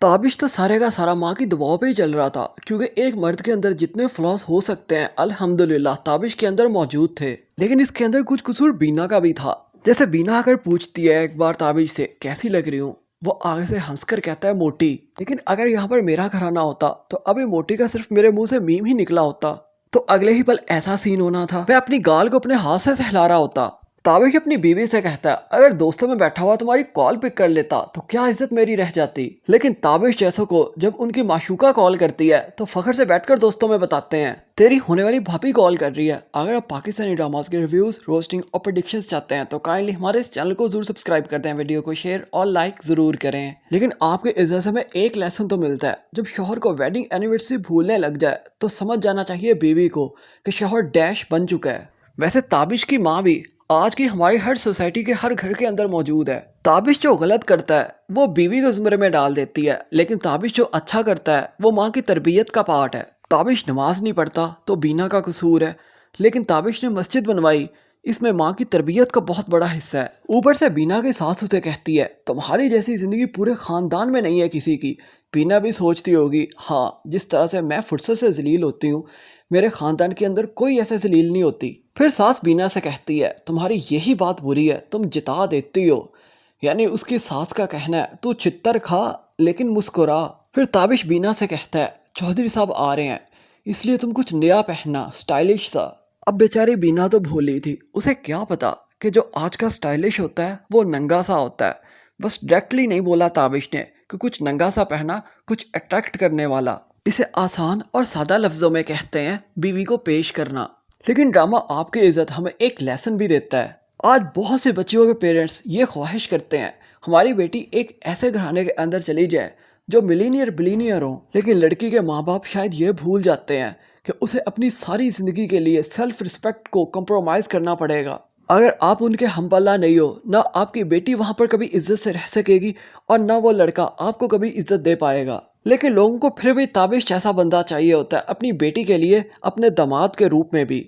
ताबिश तो सारे का सारा माँ की दुआओं पे ही चल रहा था क्योंकि एक मर्द के अंदर जितने फ्लॉस हो सकते हैं अल्हम्दुलिल्लाह ताबिश के अंदर मौजूद थे। लेकिन इसके अंदर कुछ कसूर बीना का भी था। जैसे बीना आकर पूछती है एक बार ताबिश से कैसी लग रही हूँ, वो आगे से हंसकर कहता है मोटी। लेकिन अगर यहाँ पर मेरा घराना होता तो अभी मोटी का सिर्फ मेरे मुंह से मीम ही निकला होता। तो अगले ही पल ऐसा सीन होना था, मैं अपनी गाल को अपने हाथ से सहला रहा होता। ताबिश अपनी बीवी से कहता है अगर दोस्तों में बैठा हुआ तुम्हारी कॉल पिक कर लेता तो क्या इज्जत मेरी रह जाती। लेकिन ताबिश जैसों को जब उनकी माशूका कॉल करती है तो फखर से बैठकर दोस्तों में बताते हैं तेरी होने वाली भाभी कॉल कर रही है। अगर आप पाकिस्तानी ड्रामास के रिव्यूज, रोस्टिंग और प्रेडिक्शंस चाहते हैं तो काइंडली हमारे इस चैनल को जरूर सब्सक्राइब कर दें, वीडियो को शेयर और लाइक जरूर करें। लेकिन आपके इज्जत से हमें एक लेसन तो मिलता है, जब शौहर को वेडिंग एनिवर्सरी भूलने लग जाए तो समझ जाना चाहिए बीवी को कि शौहर डैश बन चुका है। वैसे ताबिश की माँ भी आज की हमारी हर सोसाइटी के हर घर के अंदर मौजूद है। ताबिश जो गलत करता है वो बीवी को ज़ुमरे में डाल देती है, लेकिन ताबिश जो अच्छा करता है वो माँ की तरबियत का पार्ट है। ताबिश नमाज नहीं पढ़ता तो बीना का कसूर है, लेकिन ताबिश ने मस्जिद बनवाई, इसमें माँ की तरबियत का बहुत बड़ा हिस्सा है। ऊपर से बीना की सास उसे कहती है तुम्हारी जैसी ज़िंदगी पूरे ख़ानदान में नहीं है किसी की। बीना भी सोचती होगी हाँ, जिस तरह से मैं फुर्सत से जलील होती हूँ मेरे ख़ानदान के अंदर कोई ऐसे जलील नहीं होती। फिर सास बीना से कहती है तुम्हारी यही बात बुरी है, तुम जिता देती हो। यानी उसकी सास का कहना है तू छित्तर खा लेकिन मुस्कुरा। फिर ताबिश बीना से कहता है चौधरी साहब आ रहे हैं इसलिए तुम कुछ नया पहनना, स्टाइलिश सा। अब बेचारी बीना तो भोली थी, उसे क्या पता कि जो आज का स्टाइलिश होता है वो नंगा सा होता है। बस डायरेक्टली नहीं बोला ताबिश ने कि कुछ नंगा सा पहना, कुछ अट्रैक्ट करने वाला। इसे आसान और सादा लफ्जों में कहते हैं बीवी को पेश करना। लेकिन ड्रामा आपकी इज्जत हमें एक लेसन भी देता है। आज बहुत से बच्चियों के पेरेंट्स ये ख्वाहिश करते हैं हमारी बेटी एक ऐसे घराने के अंदर चली जाए जो मिलीनियर बिलीनियर हो, लेकिन लड़की के माँ बाप शायद ये भूल जाते हैं कि उसे अपनी सारी ज़िंदगी के लिए सेल्फ रिस्पेक्ट को कंप्रोमाइज़ करना पड़ेगा। अगर आप उनके हमपल्ला नहीं हो, ना आपकी बेटी वहाँ पर कभी इज्जत से रह सकेगी और ना वो लड़का आपको कभी इज्जत दे पाएगा। लेकिन लोगों को फिर भी ताबिश जैसा बंदा चाहिए होता है अपनी बेटी के लिए, अपने दामाद के रूप में भी।